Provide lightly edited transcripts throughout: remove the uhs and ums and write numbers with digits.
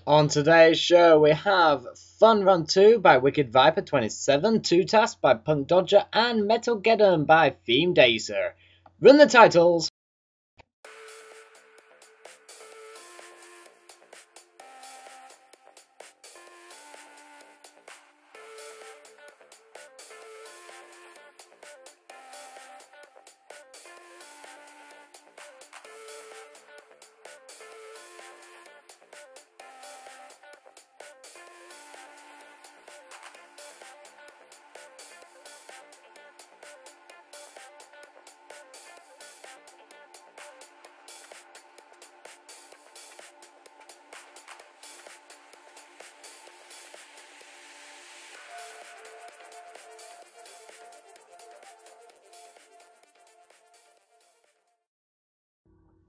On today's show, we have Fun Run 2 by Wicked Viper 27, 2 Task by Punk Dodger, and Metal Geddon by Theme Dacer. Run the titles!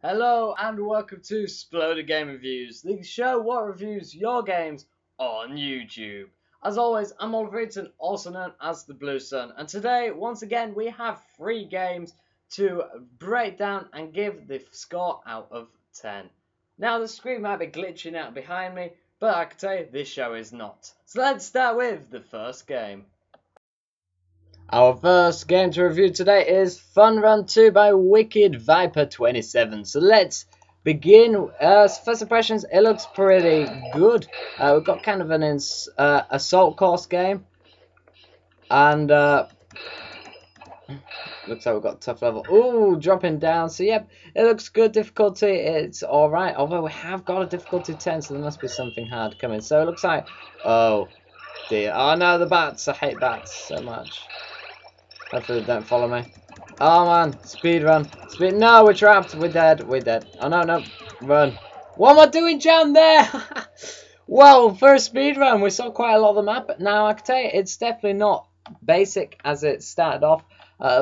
Hello and welcome to Sploder Game Reviews, the show what reviews your games on YouTube. As always, I'm Oliver Eaton, also known as the Blue Sun, and today, once again, we have 3 games to break down and give the score out of 10. Now, the screen might be glitching out behind me, but I can tell you, this show is not. So let's start with the first game. Our first game to review today is Fun Run 2 by Wicked Viper 27. So let's begin. First impressions, it looks pretty good. We've got kind of an assault course game. And looks like we've got a tough level. Ooh, dropping down. So yep, it looks good. Difficulty, it's alright. Although we have got a difficulty 10, so there must be something hard coming. So it looks like, oh dear. Oh no, the bats. I hate bats so much. Hopefully they don't follow me. Oh man, speed run. Speed. No, we're trapped. We're dead. We're dead. Oh no, no. Run. What am I doing down there? Well, for a speed run, we saw quite a lot of the map. Now, I can tell you, it's definitely not basic as it started off.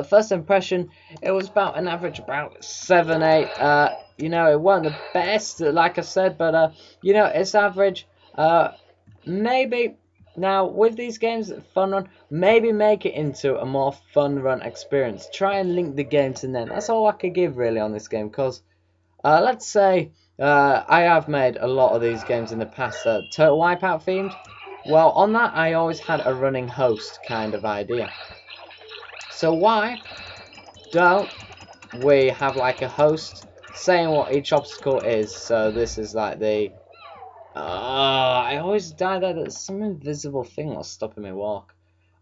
First impression, it was about an average about 7, 8. You know, it wasn't the best, like I said, but, you know, it's average. Maybe. Now, with these games, Fun Run, maybe make it into a more Fun Run experience. Try and link the games in there. That's all I could give, really, on this game. Because, let's say, I have made a lot of these games in the past, Turtle Wipeout themed. Well, on that, I always had a running host kind of idea. So why don't we have, like, a host saying what each obstacle is? So this is, like, the... I always die there. There's some invisible thing that's stopping me walk.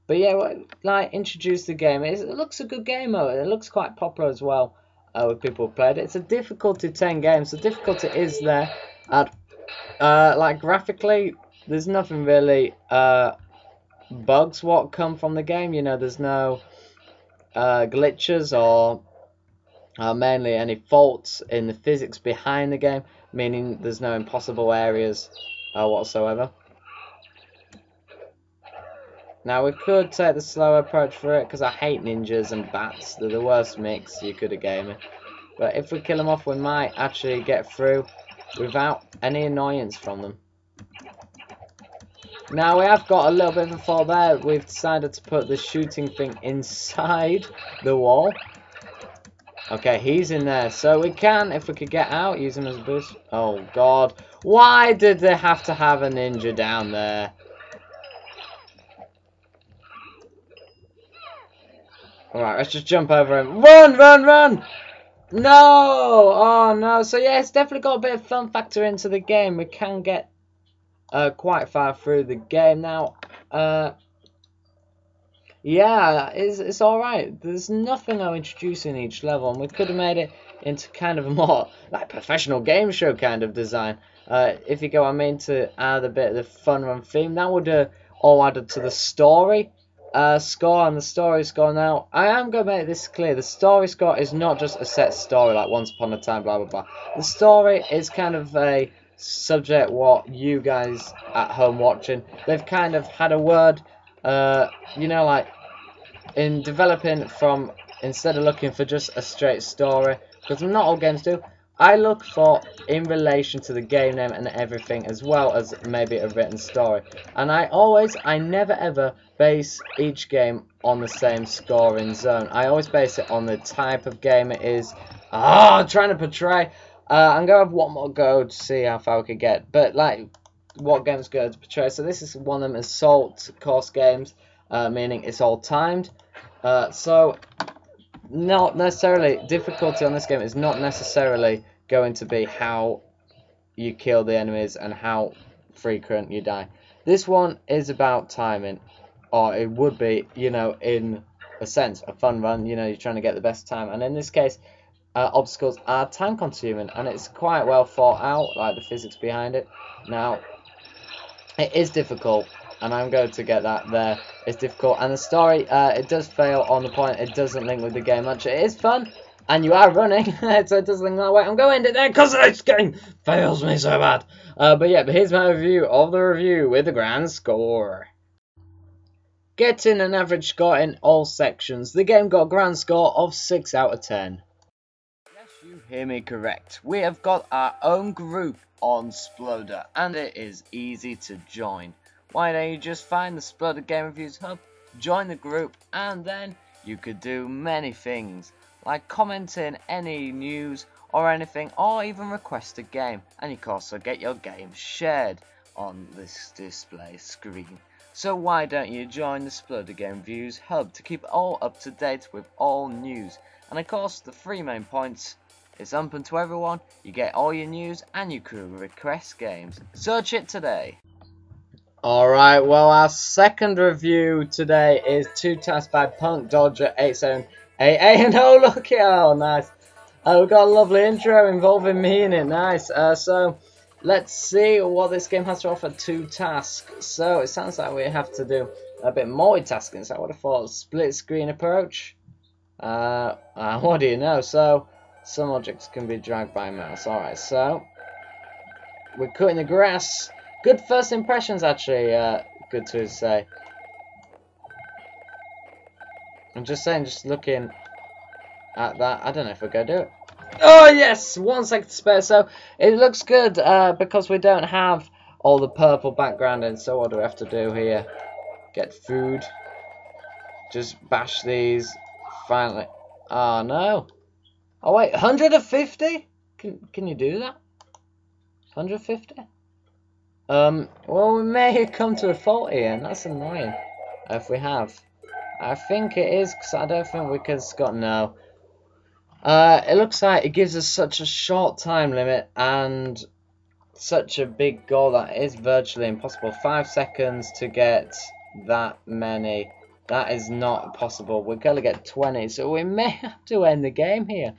But yeah, like, introduce the game. It looks a good game, though. It looks quite popular as well with people who played it. It's a difficulty 10 game, so difficulty is there. And, like, graphically, there's nothing really bugs what come from the game. You know, there's no glitches or mainly any faults in the physics behind the game, meaning there's no impossible areas whatsoever. Now we could take the slow approach for it, because I hate ninjas and bats. They're the worst mix you could have gave me. But if we kill them off, we might actually get through without any annoyance from them. Now we have got a little bit of a fault there. We've decided to put the shooting thing inside the wall. Okay, he's in there. So we can, if we could get out, use him as a boost. Oh, God. Why did they have to have a ninja down there? Alright, let's just jump over him. Run, run, run! No! Oh, no. So, yeah, it's definitely got a bit of fun factor into the game. We can get quite far through the game. Now, yeah, it's alright. There's nothing I'll introduce in each level, and we could have made it into kind of a more like professional game show kind of design. If you go, I mean, to add a bit of the Fun Run theme, that would all added to the story score and the story score. Now, I am going to make this clear. The story score is not just a set story like Once Upon a Time, blah, blah, blah. The story is kind of a subject what you guys at home watching, they've kind of had a word. You know, like in developing from, instead of looking for just a straight story, because not all games do, I look for in relation to the game name and everything, as well as maybe a written story. And I never ever base each game on the same scoring zone. I always base it on the type of game it is. I'm trying to portray. I'm going to have one more go to see how far we could get. But, like, what game's going to portray. So this is one of them assault course games, meaning it's all timed. So not necessarily difficulty on this game is not necessarily going to be how you kill the enemies and how frequent you die. This one is about timing, or it would be, you know, in a sense, a fun run. You know, you're trying to get the best time, and in this case, obstacles are time consuming, and it's quite well thought out, like the physics behind it. Now, it is difficult, and I'm going to get that there. It's difficult, and the story, it does fail on the point it doesn't link with the game much. It is fun, and you are running, so it does link that way. I'm going to there because this game fails me so bad. But yeah, but here's my review of the review with the grand score. Getting an average score in all sections, the game got a grand score of 6 out of 10. Yes, you hear me correct. We have got our own group on Sploder, and it is easy to join. Why don't you just find the Sploder Game Reviews Hub, join the group, and then you could do many things, like commenting any news or anything, or even request a game, and you can also get your game shared on this display screen. So why don't you join the Sploder Game Reviews Hub to keep all up to date with all news. And of course, the 3 main points: it's open to everyone, you get all your news, and you can request games. Search it today. Alright, well, our second review today is 2 Tasks by Punk Dodger 8788, and oh look, oh nice. We've got a lovely intro involving me in it, nice. So let's see what this game has to offer. 2 tasks. So it sounds like we have to do a bit multitasking. So I would have thought split screen approach. What do you know? So some objects can be dragged by mouse. Alright, so we're cutting the grass. Good first impressions, actually. Good to say. I'm just saying, just looking at that, I don't know if we're going to do it. Oh yes, 1 second to spare. So it looks good because we don't have all the purple background in. So what do we have to do here? Get food. Just bash these. Finally. Oh no. Oh wait, 150? Can you do that? 150? Well, we may have come to a fault here, and that's annoying. If we have. I think it is, because I don't think we can no. It looks like it gives us such a short time limit and such a big goal that is virtually impossible. 5 seconds to get that many. That is not possible. We're going to get 20, so we may have to end the game here.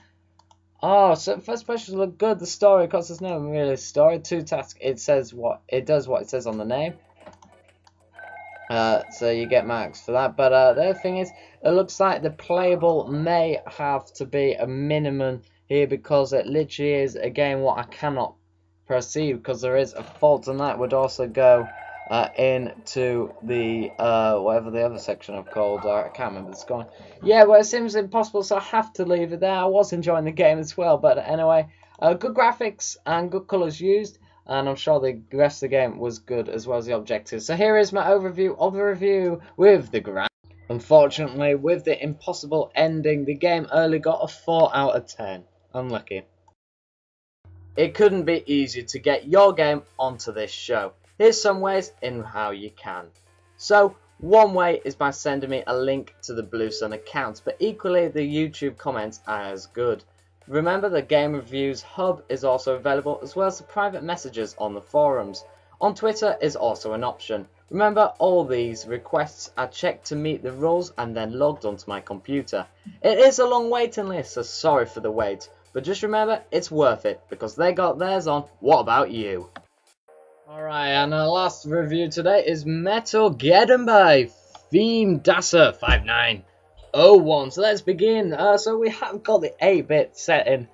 Oh, so first impressions look good. The story, of course, there's no really story. 2 tasks. It says what it does. What it says on the name. So you get marks for that. But the other thing is, it looks like the playable may have to be a minimum here because it literally is again what I cannot proceed because there is a fault, and that would also go into the whatever the other section I've called. I can't remember the score. Yeah, well, it seems impossible, so I have to leave it there. I was enjoying the game as well, but anyway, good graphics and good colours used. And I'm sure the rest of the game was good as well as the objectives. So here is my overview of the review with the grand. Unfortunately, with the impossible ending, the game only got a 4 out of 10. Unlucky. It couldn't be easier to get your game onto this show. Here's some ways in how you can. So, one way is by sending me a link to the Blue Sun account, but equally the YouTube comments are as good. Remember, the Game Reviews Hub is also available, as well as the private messages on the forums. On Twitter is also an option. Remember, all these requests are checked to meet the rules and then logged onto my computer. It is a long waiting list, so sorry for the wait. But just remember, it's worth it, because they got theirs on. What about you? Alright, and our last review today is Metal Geddon by Theme Dasser 5901. So let's begin. So we have got the 8-bit setting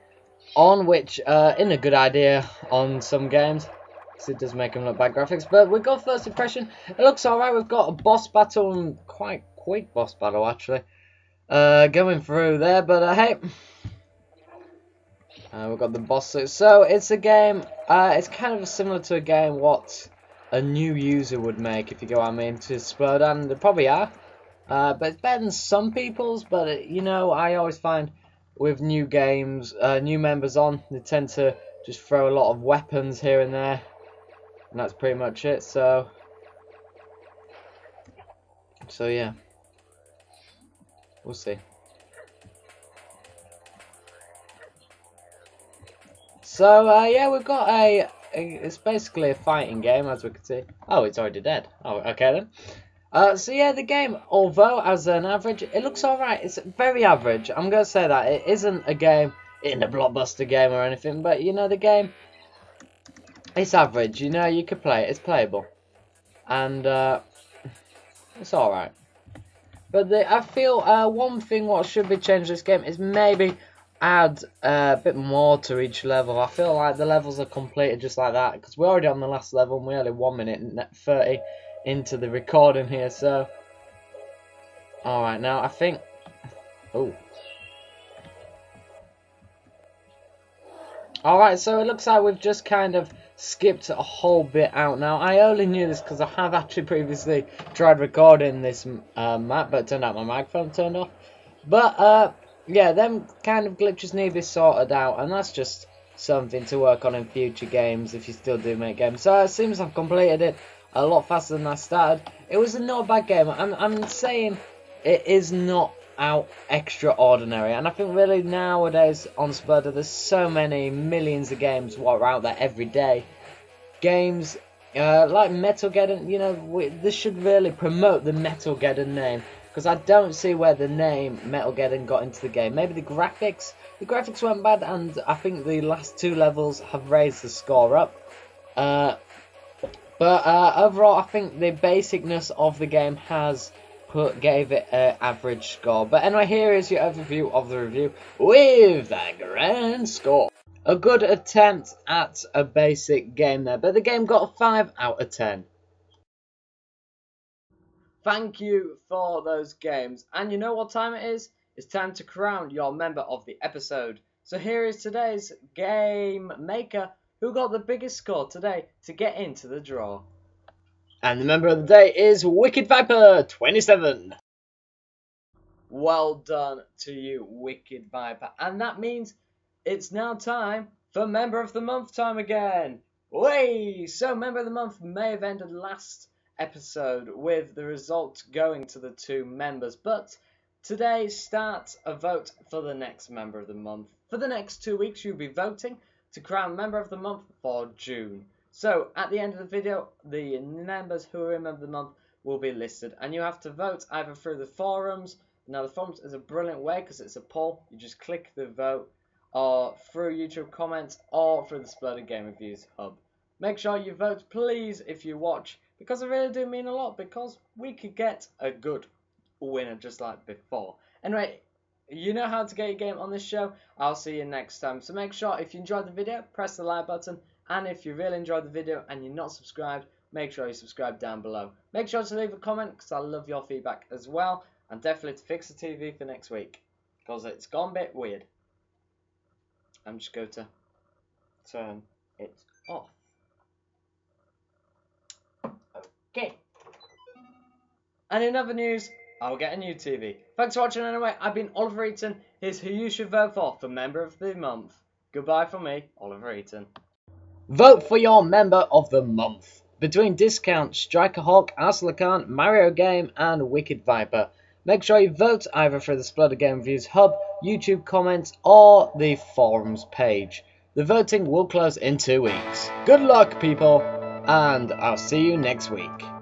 on, which isn't a good idea on some games, because it does make them look bad graphics. But we've got first impression. It looks alright. We've got a boss battle, and quite quick boss battle actually, going through there. But hey, we've got the boss. So it's a game. It's kind of similar to a game what a new user would make, if you get what I mean, to Sploder, and they probably are. But it's better than some people's, but you know, I always find with new games, new members on, they tend to just throw a lot of weapons here and there. and that's pretty much it. So yeah, we'll see. So yeah, we've got it's basically a fighting game, as we can see. Oh, it's already dead. Oh, okay then. So yeah, the game, although as an average, it looks alright. It's very average. I'm gonna say that it isn't a game in a blockbuster game or anything, but you know, the game, it's average. You know, you could play it. It's playable, and it's alright. But I feel one thing what should be changed this game is maybe add a bit more to each level. I feel like the levels are completed just like that, because we're already on the last level and we're only 1 minute and 30 into the recording here. So alright, now I think, oh, alright, so it looks like we've just kind of skipped a whole bit out. Now I only knew this because I have actually previously tried recording this map, but it turned out my microphone turned off. But yeah, them kind of glitches need to be sorted out, and that's just something to work on in future games if you still do make games. So it seems I've completed it a lot faster than I started. It was a not bad game. I'm saying it is not out extraordinary, and I think really nowadays on Sploder there's so many millions of games what are out there every day. Games like Metalgeddon, you know, this should really promote the Metalgeddon name, because I don't see where the name Metalgeddon got into the game. Maybe the graphics weren't bad, and I think the last 2 levels have raised the score up. But overall, I think the basicness of the game gave it an average score. But anyway, here is your overview of the review with a grand score. A good attempt at a basic game there, but the game got a 5 out of 10. Thank you for those games. And you know what time it is? It's time to crown your member of the episode. So here is today's game maker who got the biggest score today to get into the draw. And the member of the day is Wicked Viper 27. Well done to you, Wicked Viper. And that means it's now time for Member of the Month time again. Way! So Member of the Month may have ended last episode with the result going to the 2 members, but today starts a vote for the next Member of the Month. For the next 2 weeks you'll be voting to crown Member of the Month for June. So at the end of the video, the members who are in Member of the Month will be listed, and you have to vote either through the forums. Now the forums is a brilliant way because it's a poll. You just click the vote, or through YouTube comments, or through the Sploder Game Reviews hub. Make sure you vote, please, if you watch, because it really do mean a lot, because we could get a good winner just like before. Anyway, you know how to get your game on this show. I'll see you next time. So make sure if you enjoyed the video, press the like button. And if you really enjoyed the video and you're not subscribed, make sure you subscribe down below. Make sure to leave a comment because I love your feedback as well. And definitely to fix the TV for next week, because it's gone a bit weird. I'm just going to turn it off. Okay. And in other news, I'll get a new TV. Thanks for watching anyway. I've been Oliver Eaton. Here's who you should vote for Member of the Month. Goodbye from me, Oliver Eaton. Vote for your Member of the Month between Discount, Striker Hawk, Arslan Khan, Mario Game, and Wicked Viper. Make sure you vote either through the Sploder Game Reviews hub, YouTube comments, or the forums page. The voting will close in 2 weeks. Good luck, people, and I'll see you next week.